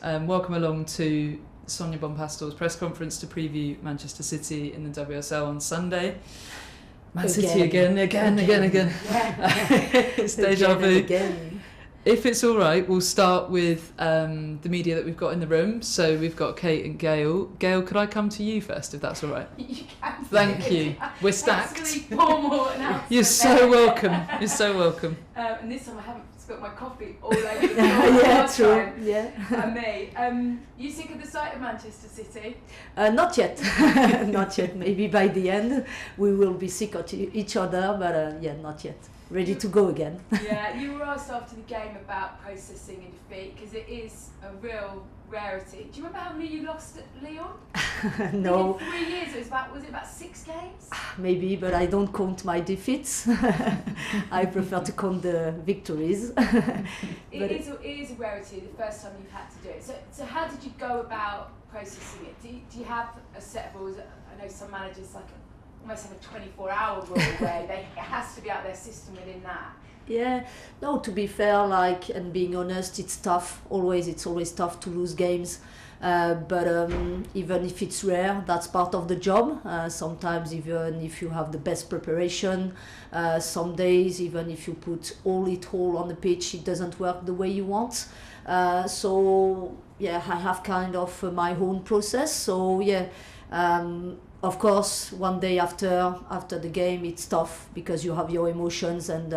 Welcome along to Sonia Bompastor's press conference to preview Manchester City in the WSL on Sunday. Man City again. Yeah. It's deja vu. If it's all right, we'll start with the media that we've got in the room. So we've got Kate and Gail. Gail, could I come to you first, if that's all right? You can. Thank you. We're stacked. Formal announcement. You're so welcome. You're so welcome. And this time I haven't spilt my coffee all over the floor. Yeah, true. Yeah. And me. You sick of the sight of Manchester City? Not yet. Not yet. Maybe by the end we will be sick of each other, but yeah, not yet. Ready to go again. Yeah, you were asked after the game about processing a defeat because it is a real rarity. Do you remember how many you lost at Lyon? No. In 3 years, was it about 6 games? Maybe, but I don't count my defeats. I prefer to count the victories. It is a rarity the first time you've had to do it. So how did you go about processing it? Do you have a set of rules? I know some managers almost have a 24-hour rule where it has to be out their system within that. Yeah, no, to be fair, and being honest, it's tough. It's always tough to lose games. But even if it's rare, that's part of the job. Sometimes even if you have the best preparation, some days, even if you put all on the pitch, it doesn't work the way you want. So yeah, I have kind of my own process. So yeah, of course, one day after the game, it's tough because you have your emotions, and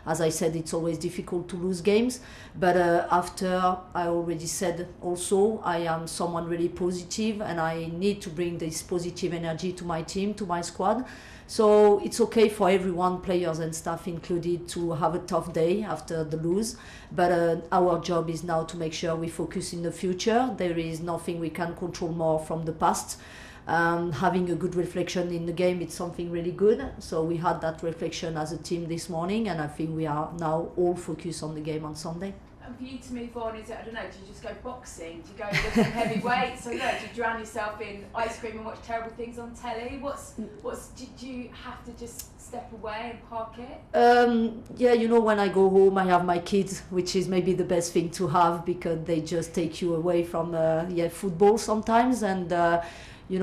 as I said, it's always difficult to lose games. But after, I already said also, I am someone really positive, and I need to bring this positive energy to my team, to my squad. So it's okay for everyone, players and staff included, to have a tough day after the lose. But our job is now to make sure we focus in the future. There is nothing we can control more from the past. Having a good reflection in the game, it's something really good. So we had that reflection as a team this morning, and I think we are now all focused on the game on Sunday. And for you to move on, is it, I don't know, do you just go boxing? Do you go lift some heavy weights? Or do you drown yourself in ice cream and watch terrible things on telly? Did you have to just step away and park it? Yeah, when I go home, I have my kids, which is maybe the best thing to have, because they just take you away from football sometimes, and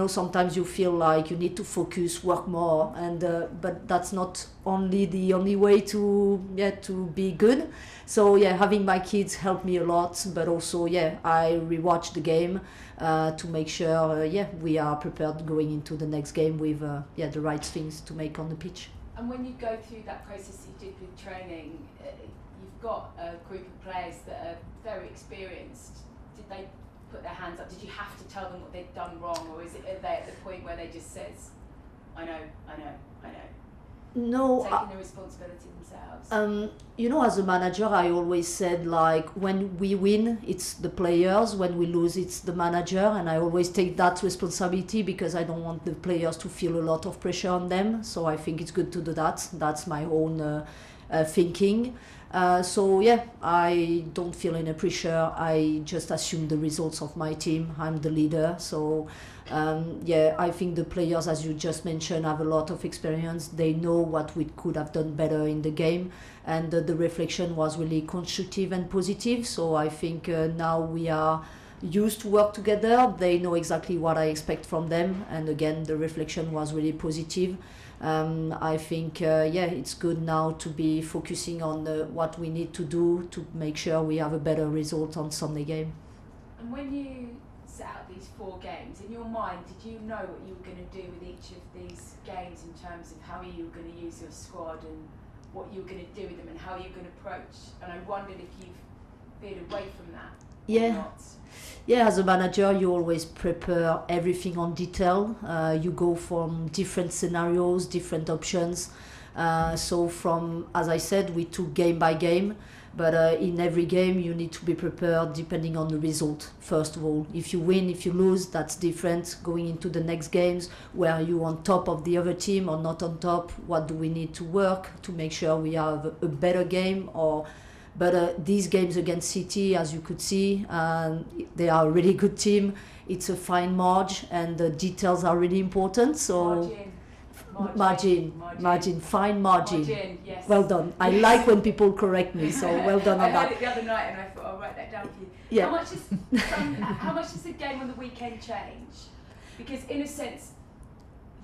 sometimes you feel like you need to focus, work more, and but that's not the only way to be good. So yeah, having my kids helped me a lot, but also I rewatch the game to make sure we are prepared going into the next game with the right things to make on the pitch. And when you go through that process you did with training, you've got a group of players that are very experienced. Did they put their hands up? Did you have to tell them what they'd done wrong, or are they at the point where they just says, I know? No. Taking the responsibility themselves. As a manager, I always said, when we win, it's the players. When we lose, it's the manager. And I always take that responsibility because I don't want the players to feel a lot of pressure on them. So I think it's good to do that. That's my own thinking. I don't feel any pressure. I just assume the results of my team. I'm the leader. So I think the players, as you just mentioned, have a lot of experience. They know what we could have done better in the game, and the reflection was really constructive and positive. So I think now we are used to work together. They know exactly what I expect from them, and again, the reflection was really positive. I think it's good now to be focusing on what we need to do to make sure we have a better result on Sunday game. And when you set out these 4 games, in your mind, did you know what you were going to do with each of these games in terms of how you were going to use your squad and what you were going to do with them and how you were going to approach? And I wondered if you've veered away from that or not. Yeah, as a manager, you always prepare everything on detail. You go from different scenarios, different options. So as I said, we took game by game. But in every game, you need to be prepared depending on the result, first of all. If you win, if you lose, that's different. Going into the next games, where you on top of the other team or not on top, what do we need to work to make sure we have a better game? But these games against City, as you could see, they are a really good team. It's a fine margin, and the details are really important. So Margin, fine margin. Yes. Well done. I like when people correct me, so well done on that. I heard it the other night and I thought I'll write that down for you. Yeah. How much does the game on the weekend change? Because in a sense,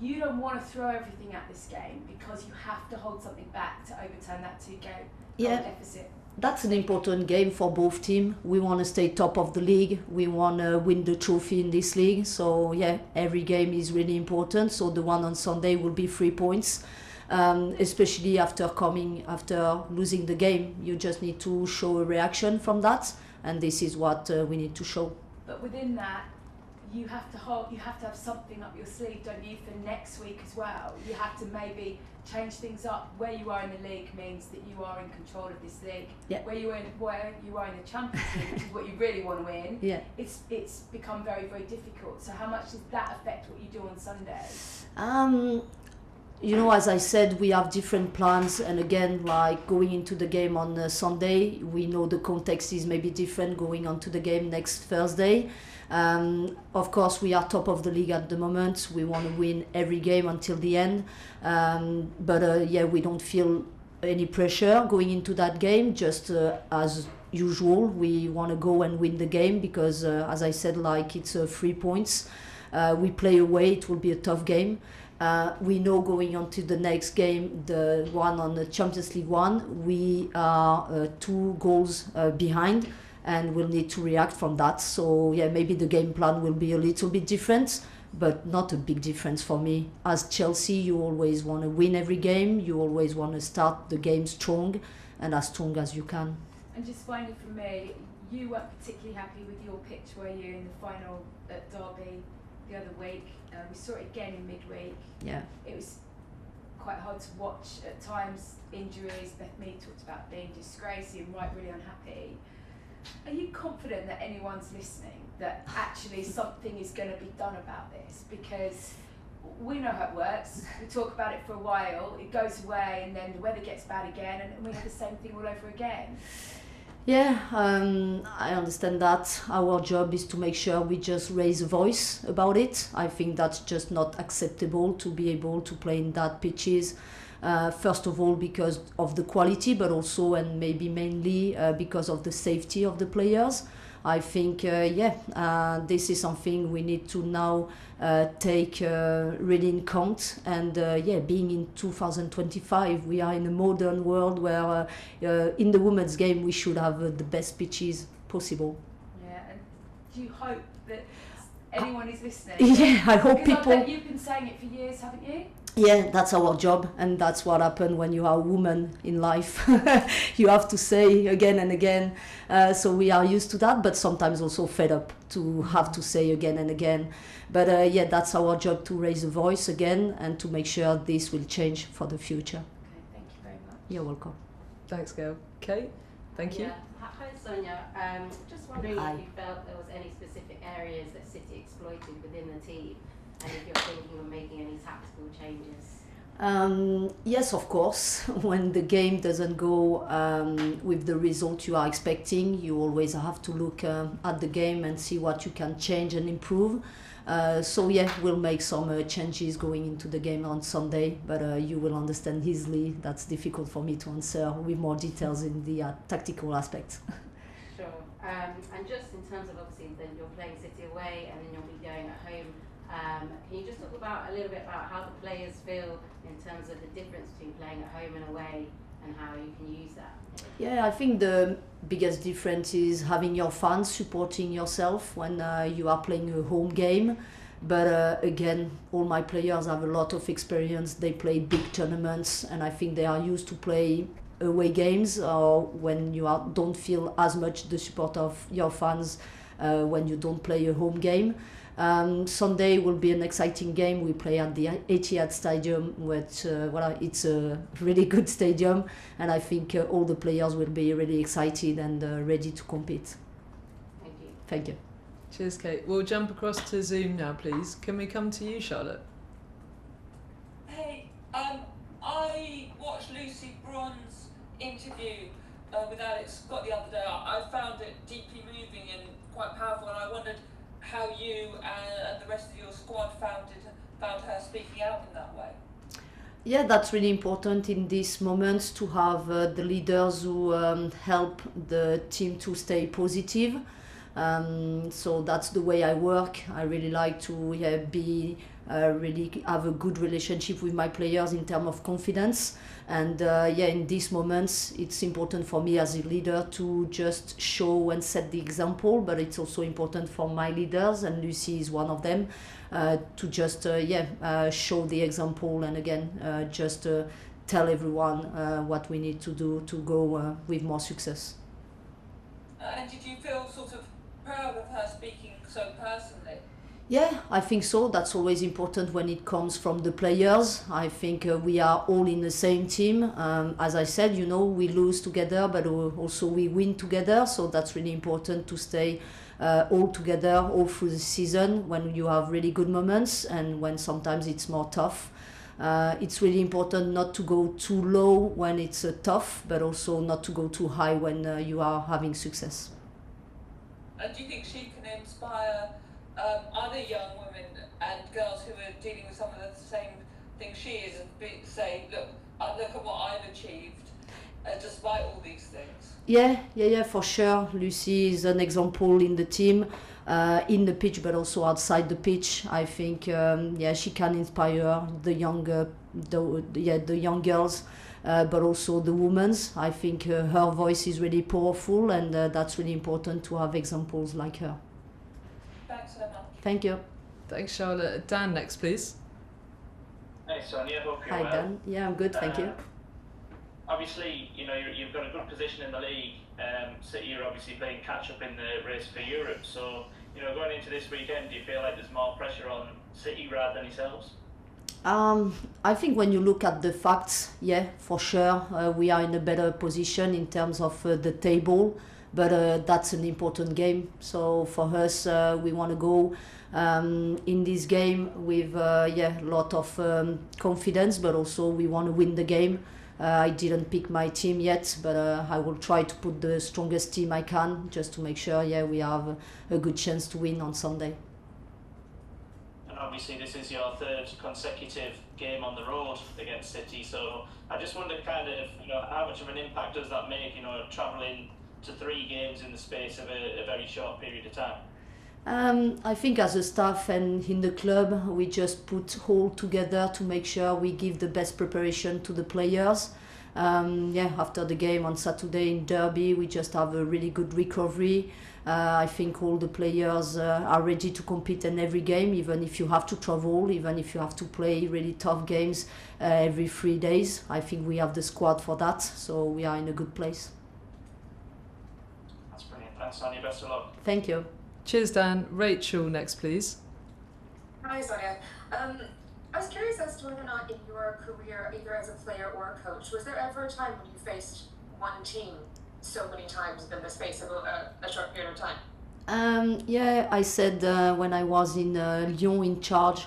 you don't want to throw everything at this game because you have to hold something back to overturn that 2-goal deficit. That's an important game for both teams. We want to stay top of the league. We want to win the trophy in this league. So yeah, every game is really important. So the one on Sunday will be 3 points, especially after losing the game. You just need to show a reaction from that, and this is what we need to show. But within that, you have to have something up your sleeve, don't you, for next week as well? You have to maybe change things up. Where you are in the league means that you are in control of this league. Yeah. Where you are in the Champions League, which is what you really want to win. Yeah. It's become very, very difficult. So how much does that affect what you do on Sunday? As I said, we have different plans, and again, like going into the game on Sunday, we know the context is maybe different going on to the game next Thursday. Of course, we are top of the league at the moment. We want to win every game until the end. But we don't feel any pressure going into that game. Just as usual, we want to go and win the game because, as I said, like it's 3 points. We play away. It will be a tough game. We know going on to the next game, the one on the Champions League 1, we are 2 goals behind. And we'll need to react from that. So yeah, maybe the game plan will be a little bit different, but not a big difference for me. As Chelsea, you always want to win every game. You always want to start the game strong and as strong as you can. And just finally from me, you weren't particularly happy with your pitch, were you, in the final at Derby the other week? We saw it again in midweek. Yeah. It was quite hard to watch at times. Injuries. Beth Mead talked about being disgraced and really unhappy. Are you confident that anyone's listening, that actually something is going to be done about this? Because we know how it works. We talk about it for a while, it goes away, and then the weather gets bad again, and we have the same thing all over again. Yeah, I understand that. Our job is to make sure we just raise a voice about it. I think that's just not acceptable to be able to play in that pitches. First of all, because of the quality, but also and maybe mainly because of the safety of the players. I think, this is something we need to now take really in count. And being in 2025, we are in a modern world where in the women's game we should have the best pitches possible. Yeah, and do you hope that anyone is listening? Yeah, I hope because people... I bet you've been saying it for years, haven't you? Yeah, that's our job, and that's what happens when you are a woman in life. You have to say again and again. So we are used to that, but sometimes also fed up to have to say again and again. But that's our job, to raise a voice again and to make sure this will change for the future. Okay, thank you very much. You're welcome. Thanks, Gail. Kate, thank you. Hi, Sonia. Just wondering Hi. if you felt there was any specific areas that City exploited within the team, and if you're thinking of making any tactical changes. Yes, of course. When the game doesn't go with the result you are expecting, you always have to look at the game and see what you can change and improve. We'll make some changes going into the game on Sunday, but you will understand easily that's difficult for me to answer with more details in the tactical aspects. Sure. And just in terms of, obviously, then you're playing City away and then you'll be going at home. Can you just talk about a little bit about how the players feel in terms of the difference between playing at home and away, and how you can use that? Yeah, I think the biggest difference is having your fans supporting yourself when you are playing a home game. But again, all my players have a lot of experience. They play big tournaments, and I think they are used to play away games, or when you don't feel as much the support of your fans when you don't play a home game. Sunday will be an exciting game. We play at the Etihad stadium, which it's a really good stadium, and I think all the players will be really excited and ready to compete. Thank you. Thank you. Cheers, Kate. We'll jump across to Zoom now, please. Can we come to you, Charlotte? Hey, I watched Lucy Braun's interview with Alex Scott the other day. I found it deeply moving and quite powerful, and I wondered how you and the rest of your squad found her speaking out in that way. Yeah, that's really important in these moments to have the leaders who help the team to stay positive. So that's the way I work. I really like to really have a good relationship with my players in terms of confidence. And in these moments, it's important for me as a leader to just show and set the example, but it's also important for my leaders, and Lucy is one of them, to just show the example, and again, just tell everyone what we need to do to go with more success. And did you feel sort of proud of her speaking so personally? Yeah, I think so. That's always important when it comes from the players. I think we are all in the same team. As I said, we lose together, but also we win together. So that's really important to stay all together all through the season when you have really good moments and when sometimes it's more tough. It's really important not to go too low when it's tough, but also not to go too high when you are having success. And do you think she can inspire other young women and girls who are dealing with some of the same things she is, and say, look at what I've achieved despite all these things? Yeah, for sure. Lucy is an example in the team, in the pitch, but also outside the pitch. I think she can inspire the young girls, but also the women's. I think her voice is really powerful, and that's really important to have examples like her. Thanks so much. Thank you. Thanks, Charlotte. Dan, next, please. Hey, Sonia. Hope you're Hi, well. Dan. Yeah, I'm good. Thank you. Obviously, you've got a good position in the league. City are obviously playing catch up in the race for Europe. So, going into this weekend, do you feel like there's more pressure on City rather than yourselves? I think when you look at the facts, yeah, for sure, we are in a better position in terms of the table, but that's an important game. So for us, we want to go in this game with a lot of confidence, but also we want to win the game. I didn't pick my team yet, but I will try to put the strongest team I can just to make sure we have a good chance to win on Sunday. And obviously this is your third consecutive game on the road against City, so I just wonder kind of, how much of an impact does that make, travelling to 3 games in the space of a very short period of time? I think as a staff and in the club, we just put all together to make sure we give the best preparation to the players. After the game on Saturday in Derby, we just have a really good recovery. I think all the players are ready to compete in every game, even if you have to travel, even if you have to play really tough games every 3 days. I think we have the squad for that, so we are in a good place. That's brilliant. Thanks, Sonia. Best of luck. Thank you. Cheers, Dan. Rachel, next, please. Hi, Sonia. I was curious as to whether or not in your career, either as a player or a coach, was there ever a time when you faced one team so many times within the space of a short period of time? I said when I was in Lyon in charge,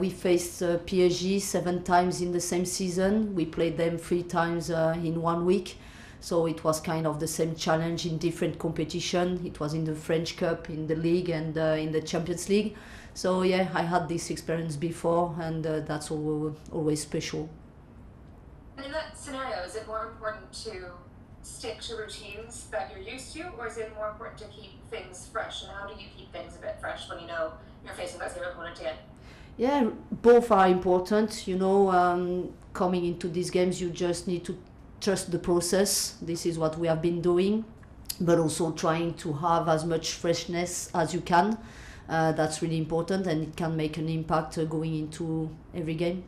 we faced PSG 7 times in the same season. We played them 3 times in 1 week. So it was kind of the same challenge in different competition. It was in the French Cup, in the league, and in the Champions League. So I had this experience before, and that's always special. And in that scenario, is it more important to stick to routines that you're used to, or is it more important to keep things fresh? And how do you keep things a bit fresh when you're facing that same opponent again? Yeah, both are important. Coming into these games, you just need to trust the process. This is what we have been doing, but also trying to have as much freshness as you can. That's really important, and it can make an impact going into every game.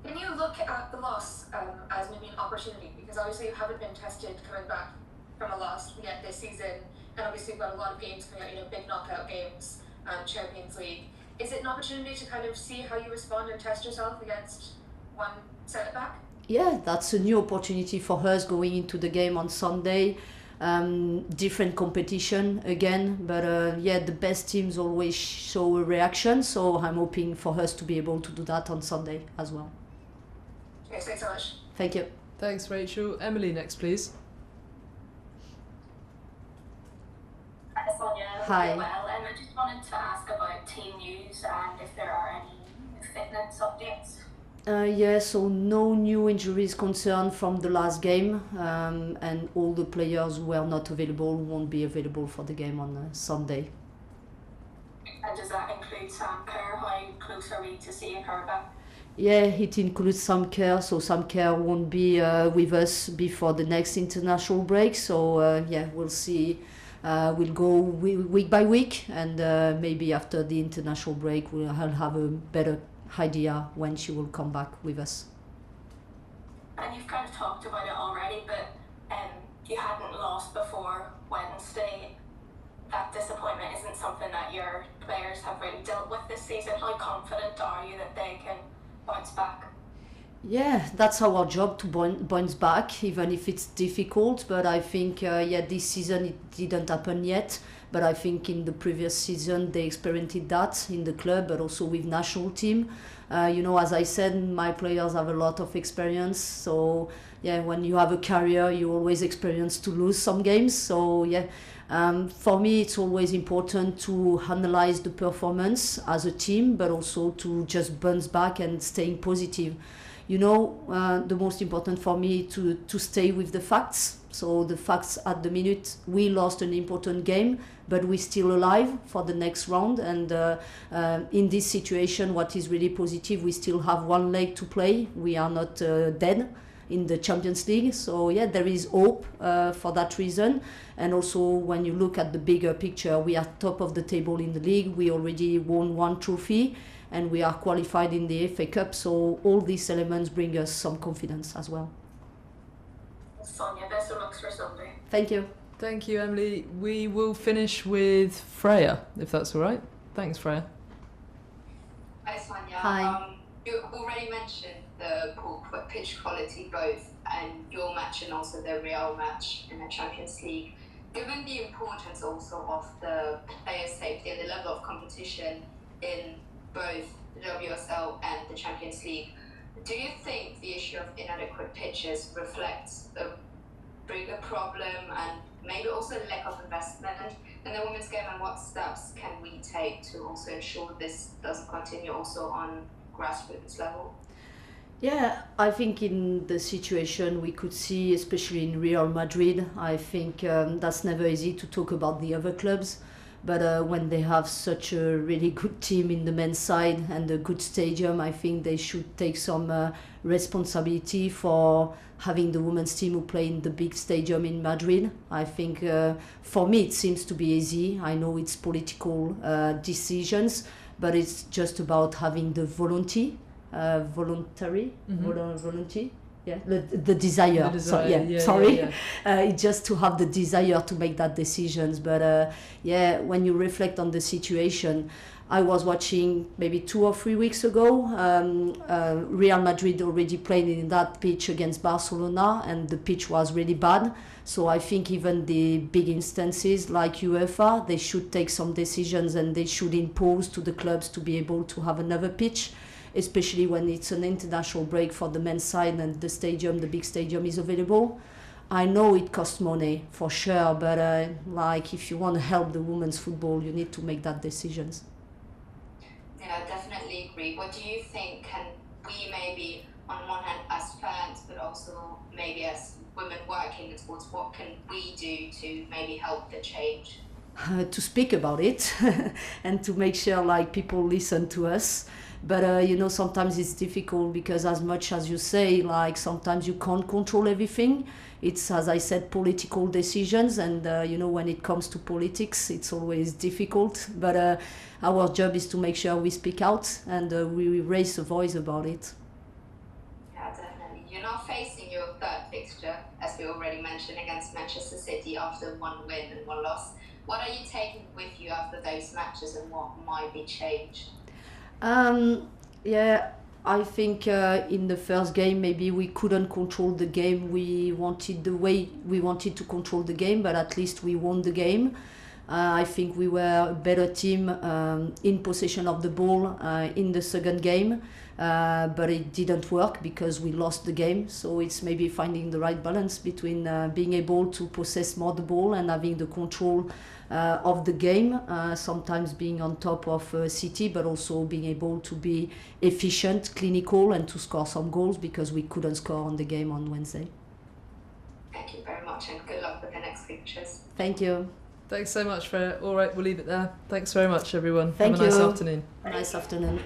Can you look at the loss as maybe an opportunity? Because obviously you haven't been tested coming back from a loss yet this season, and obviously you've got a lot of games coming out, big knockout games, Champions League. Is it an opportunity to kind of see how you respond and test yourself against one setback? Yeah, that's a new opportunity for us going into the game on Sunday. Different competition again, but the best teams always show a reaction, so I'm hoping for us to be able to do that on Sunday as well. Okay, thanks so much. Thank you. Thanks, Rachel. Emily, next, please. Hi, Sonia. Hi. Well, I just wanted to ask about team news and if there are any fitness updates. Yeah, so no new injuries concerned from the last game, and all the players who are not available won't be available for the game on Sunday. And does that include Sam Kerr? How close are we to seeing her back? Yeah, it includes Sam Kerr, so Sam Kerr won't be with us before the next international break. So yeah, we'll see. We'll go week by week, and maybe after the international break, we'll have a better idea when she will come back with us. And you've kind of talked about it already, but you hadn't lost before Wednesday. That disappointment isn't something that your players have really dealt with this season. How confident are you that they can bounce back? Yeah, that's our job to bounce back, even if it's difficult. But I think, yeah, this season it didn't happen yet. But I think in the previous season they experienced that in the club, but also with national team. You know, as I said, my players have a lot of experience. So yeah, when you have a career, you always experience to lose some games. So yeah, for me, it's always important to analyze the performance as a team, but also to just bounce back and staying positive. You know, the most important for me to stay with the facts. So the facts at the minute, we lost an important game, but we're still alive for the next round. And in this situation, what is really positive, we still have one leg to play. We are not dead in the Champions League. So yeah, there is hope for that reason. And also when you look at the bigger picture, we are top of the table in the league. We already won one trophy and we are qualified in the FA Cup. So all these elements bring us some confidence as well. Sonia, best of luck for Sunday. Thank you. Thank you, Emily. We will finish with Freya, if that's all right. Thanks, Freya. Hi, Sonia. Hi. You already mentioned the poor pitch quality both and your match and also the Real match in the Champions League. Given the importance also of the player safety and the level of competition in both the WSL and the Champions League, do you think the issue of inadequate pitches reflects a bigger problem and maybe also lack of investment in the women's game, and what steps can we take to also ensure this doesn't continue also on grassroots level? Yeah, I think in the situation we could see, especially in Real Madrid, I think that's never easy to talk about the other clubs. But when they have such a really good team in the men's side and a good stadium, I think they should take some responsibility for having the women's team who play in the big stadium in Madrid. I think for me it seems to be easy. I know it's political decisions, but it's just about having the voluntary. Yeah, the desire. Sorry. It's just to have the desire to make that decisions. But yeah, when you reflect on the situation, I was watching maybe 2 or 3 weeks ago. Real Madrid already played in that pitch against Barcelona, and the pitch was really bad. So I think even the big instances like UEFA, they should take some decisions and they should impose to the clubs to be able to have another pitch, especially when it's an international break for the men's side and the stadium, the big stadium is available. I know it costs money for sure, but like if you want to help the women's football, you need to make that decisions. Yeah, I definitely agree. What do you think can we maybe, on one hand as fans, but also maybe as women working in sports, what can we do to maybe help the change? To speak about it and to make sure like people listen to us. But you know, sometimes it's difficult because as much as you say, like sometimes you can't control everything. It's, as I said, political decisions, and you know, when it comes to politics, it's always difficult. But our job is to make sure we speak out and we raise a voice about it. Yeah, definitely. You're now facing your third fixture, as we already mentioned, against Manchester City after 1 win and 1 loss. What are you taking with you after those matches, and what might be changed? Yeah, I think in the first game maybe we couldn't control the game we wanted the way we wanted to control the game, but at least we won the game. I think we were a better team in possession of the ball in the second game, but it didn't work because we lost the game. So it's maybe finding the right balance between being able to possess more the ball and having the control of the game, sometimes being on top of City, but also being able to be efficient, clinical, and to score some goals because we couldn't score on the game on Wednesday. Thank you very much and good luck with the next fixtures. Thank you. Thanks so much, Freya. All right, we'll leave it there. Thanks very much, everyone. Thank Have a nice you. afternoon. Nice afternoon.